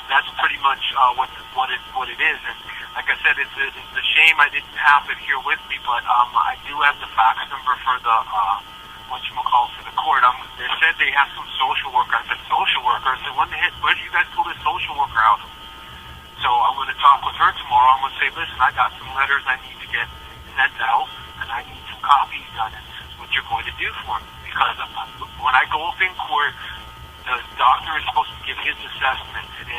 that's pretty much what it is. And like I said, it's a shame I didn't have it here with me, but I do have the fax number for the for the court. They said they have some social worker. I said, social worker? I said, where do you guys pull this social worker out of? So I'm going to talk with her tomorrow. I'm going to say, listen, I got some letters I need to get sent out, and I need some copies done, and this is what you're going to do for me. Because when I go up in court, the doctor is supposed to give his assessment, and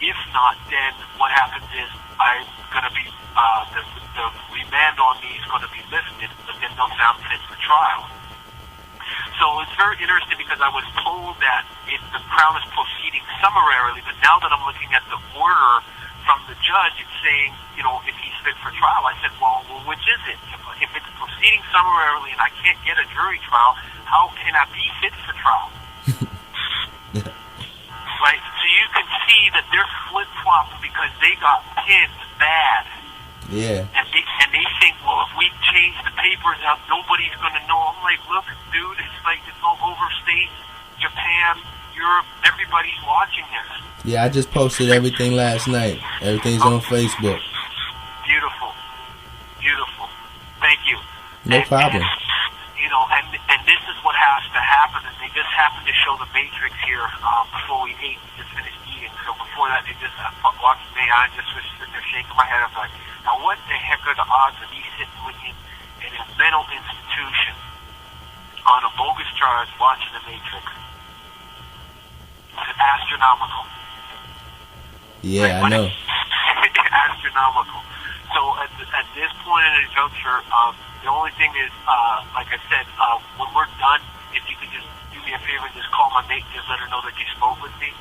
if not, then what happens is I'm going to be, the remand on me is going to be lifted, but then they'll sound fit for trial. So it's very interesting because I was told that the Crown is proceeding summarily, but now that I'm looking at the order from the judge, it's saying, if he's fit for trial. I said, well, which is it? If it's proceeding summarily and I can't get a jury trial, how can I be fit for trial? Right? So you can see that they're flip-flopping because they got pinned bad. Yeah. And they think, well, if we change the papers up, nobody's going to know. I'm like, look, dude, it's all over states, Japan, Europe, everybody's watching this. Yeah, I just posted everything last night. Everything's on Facebook. Beautiful. Beautiful. Thank you. No problem. And this is what has to happen, and they just happened to show the Matrix here before we ate. We just finished eating. So before that, they just watched me. I just was sitting there shaking my head. I was like, now what the heck are the odds of me sitting in a mental institution on a bogus charge watching the Matrix? It's astronomical. Yeah, I know. Astronomical. So at this point in the juncture, the only thing is, like I said, when we're done, if you could just do me a favor, just call my mate, just let her know that you spoke with me.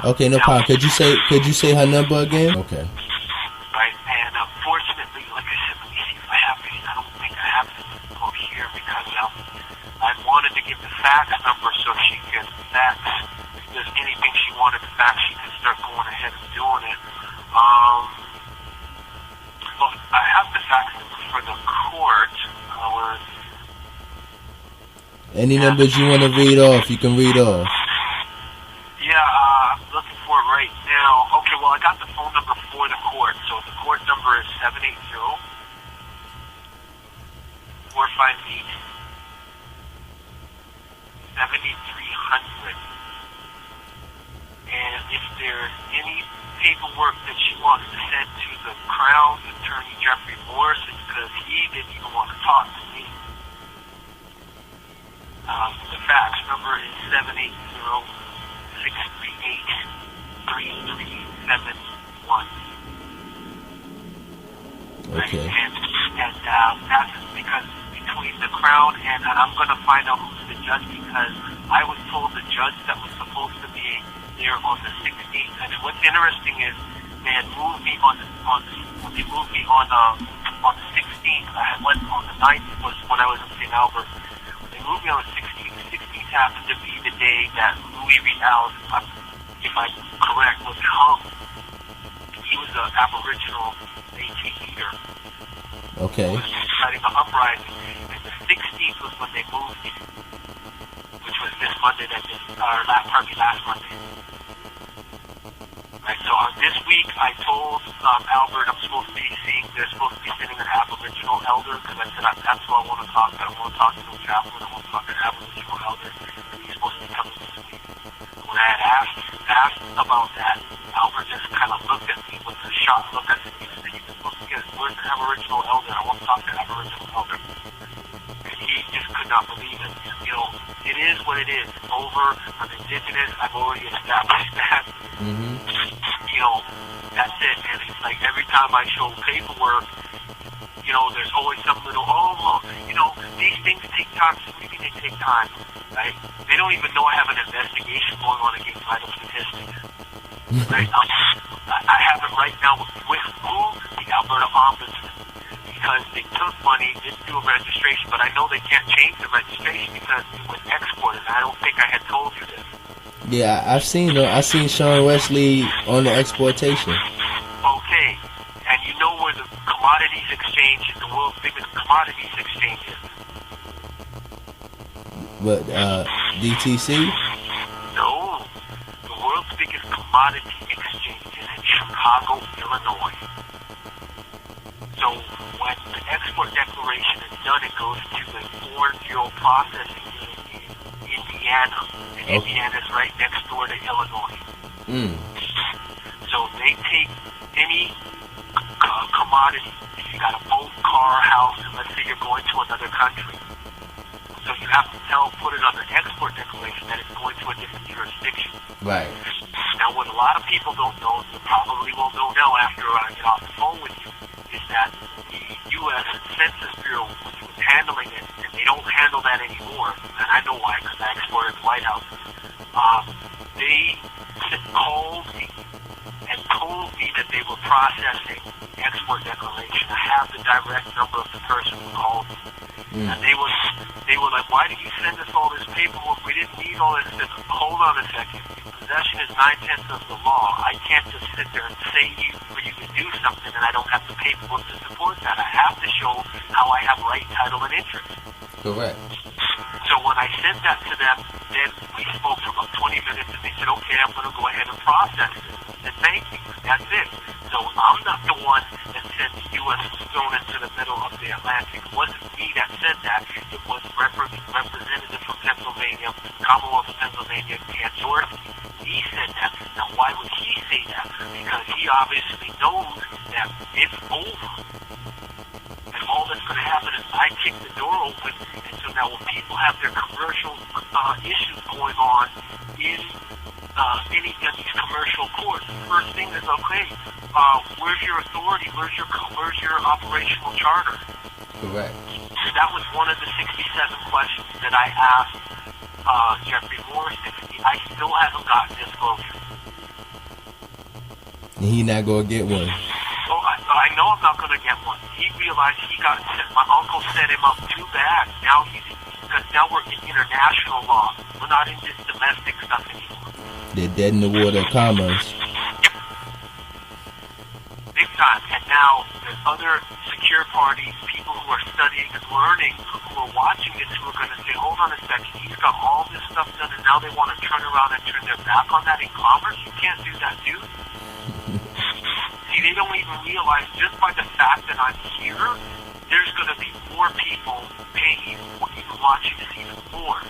Okay, no problem. Could you say her number again? Okay. Right, and unfortunately, like I said, let me see if I have it. I don't think I have it over here because I wanted to give the fax number so she can fax. If there's anything she wanted to fax, she can start going ahead and doing it. Well, I have the fax number for the court. Any numbers you want to read off, you can read off. Yeah, I'm looking for it right now. Okay, well, I got the phone number for the court. So the court number is 780-458-7300. And if there's any paperwork that she wants to send to the Crown Attorney Jeffrey Morrison, because he didn't even want to talk to me. The fax number is 780-638-3371. Okay. And that's because between the Crown and I'm going to find out who's the judge, because I was told the judge that was supposed to be there on the 16th. And what's interesting is they had moved me on the 16th. I went on the 9th was when I was in St. Albert. They moved me on the 16th. The 16th happened to be the day that Louis Rial, if I'm correct, was hung. He was an Aboriginal Métis leader. Okay. He was starting an uprising. And the 16th was when they moved me, which was this Monday, last Monday. Right, so this week I told Albert they're supposed to be sitting an Aboriginal elder, because I said that's who I want to talk to. I want to talk to the chaplain. I want to talk to an Aboriginal elder, and he's supposed to be coming this week. When I had asked about that, Albert just kind of looked at me with a shocked look. I said, you're supposed to get where's the Aboriginal elder? I want to talk to the Aboriginal elder. And he just could not believe it. It is what it is. It's over. I'm indigenous. I've already established that. Mm-hmm. That's it. And it's like every time I show paperwork, there's always some little, these things take time. So what do you mean they take time? Right? They don't even know I have an investigation going on against vital statistics. Right? I have it right now with who? The Alberta Ombudsman. Because they took money, didn't do a registration, but I know they can't change the registration because it was exported. I don't think I had told you this. Yeah, I've seen Sean Wesley on the exportation. Okay, and you know where the commodities exchange is, the world's biggest commodities exchange is? What, DTC? No, the world's biggest commodities Commodity Exchange is in Chicago, Illinois. So when the export declaration is done, it goes to the Foreign Bureau Processing Unit in Indiana. And Indiana is right next door to Illinois. So they take any commodity. If you got a boat, car, house, and let's say you're going to another country. So you have to put it on the export declaration that it's going to a different jurisdiction. Right. Now, what a lot of people don't know, you probably will know now after I get off the phone with you, is that the U.S. Census Bureau, which was handling it, and they don't handle that anymore, and I know why, because I exported the White House, they called me and told me that they were processing export declaration. I have the direct number of the person who called me. And they were like, why did you send us all this paperwork? We didn't need all this. I said, hold on a second. Possession is 9/10 of the law. I can't just sit there and say for you to do something and I don't have the paperwork to support that. I have to show how I have right, title, and interest. Correct. So when I sent that to them, then we spoke for about 20 minutes and they said, okay, I'm going to go ahead and process it. I said, thank you. That's it. So I'm not the one that said the U.S. was thrown into the middle of the Atlantic. It wasn't me that said that. It was representative from Pennsylvania, Commonwealth of Pennsylvania, Dan Dorsey. He said that. Now, why would he say that? Because he obviously knows that it's over. And all that's going to happen is I kick the door open, and so now when people have their commercial issues going on in any of these commercial courts, first thing is, okay, where's your authority? Where's your operational charter? Correct. So that was one of the 67 questions that I asked Jeffrey Morris. I still haven't gotten disclosure. And he not gonna get one. So I know I'm not gonna get one. He realized my uncle set him up too bad. Because now we're in international law. We're not in this domestic stuff anymore. They're dead in the water of commerce. Big time. And now there's other secure parties, people who are studying and learning, who are watching this, who are going to say, hold on a second, he's got all this stuff done, and now they want to turn around and turn their back on that in commerce? You can't do that, dude. See, they don't even realize just by the fact that I'm here, there's going to be more people paying even watching this even more.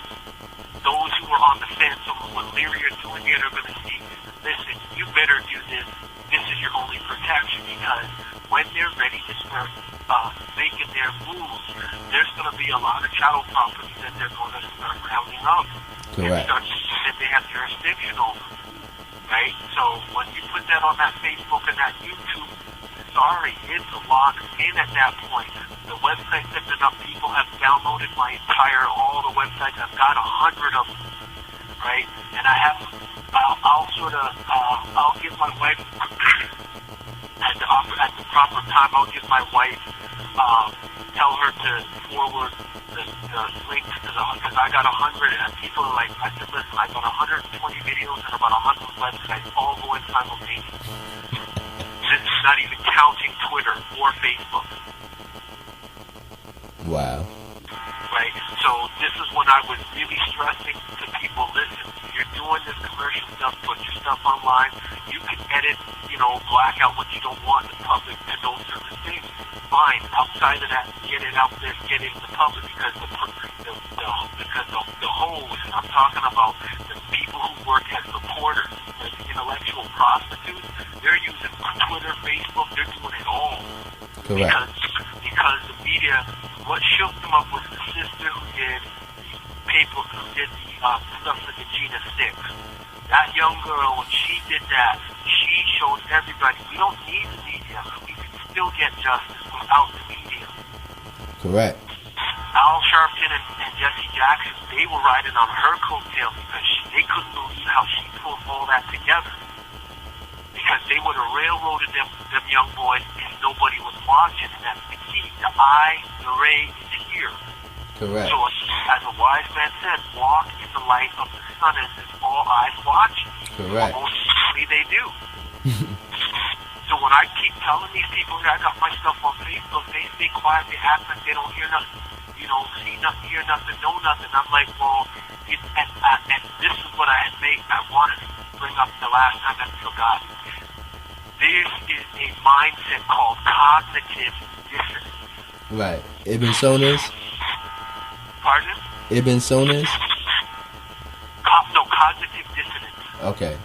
Those who are on the fence or who are leery of doing it are going to see, listen, you better do this. This is your only protection, because when they're ready to start making their moves, there's going to be a lot of chattel properties that they're going to start rounding up. Correct. And start that they have jurisdiction over. Right? So when you put that on that Facebook and that YouTube, sorry, it's locked in at that point. The website's been up. People have downloaded all the websites. I've got 100 of them. Right? And I'll give my wife at the proper time. I'll give my wife, tell her to forward the links to because I got 100, and people are like, I said, listen, I got 120 videos and about 100 websites all going simultaneously. This is not even counting Twitter or Facebook. Wow. Right? So this is when I was really stressing to people, listen, you're doing this commercial stuff, put your stuff online, you can edit, black out what you don't want the public to know certain things. Fine. Outside of that, get it out there, get it in the public, because the hoes, and I'm talking about the people who work as reporters, as intellectual prostitutes, they're using Twitter, Facebook, they're doing it all. Correct. Because the media, what shook them up was the sister who did the stuff for the Gina 6. That young girl, when she did that, she showed everybody we don't need the media. We can still get justice without the media. Correct. Al Sharpton and Jesse Jackson, they were riding on her coattails because they couldn't believe how she pulled all that together. Because they would have railroaded them young boys and nobody was watching. And that's the key. The eye, the ray, and the ear. Correct. So, as a wise man said, walk in the light of the sun as if all eyes watch. Correct. Most certainly they do. So when I keep telling these people that I got my stuff on Facebook, they stay quiet, they act like they don't hear nothing, see nothing, hear nothing, know nothing. I'm like, well, and this is what I wanted to bring up the last time and forgot. This is a mindset called cognitive dissonance. Right. Ibn Sonas? Pardon? Ibn Sonas? No, cognitive dissonance. Okay.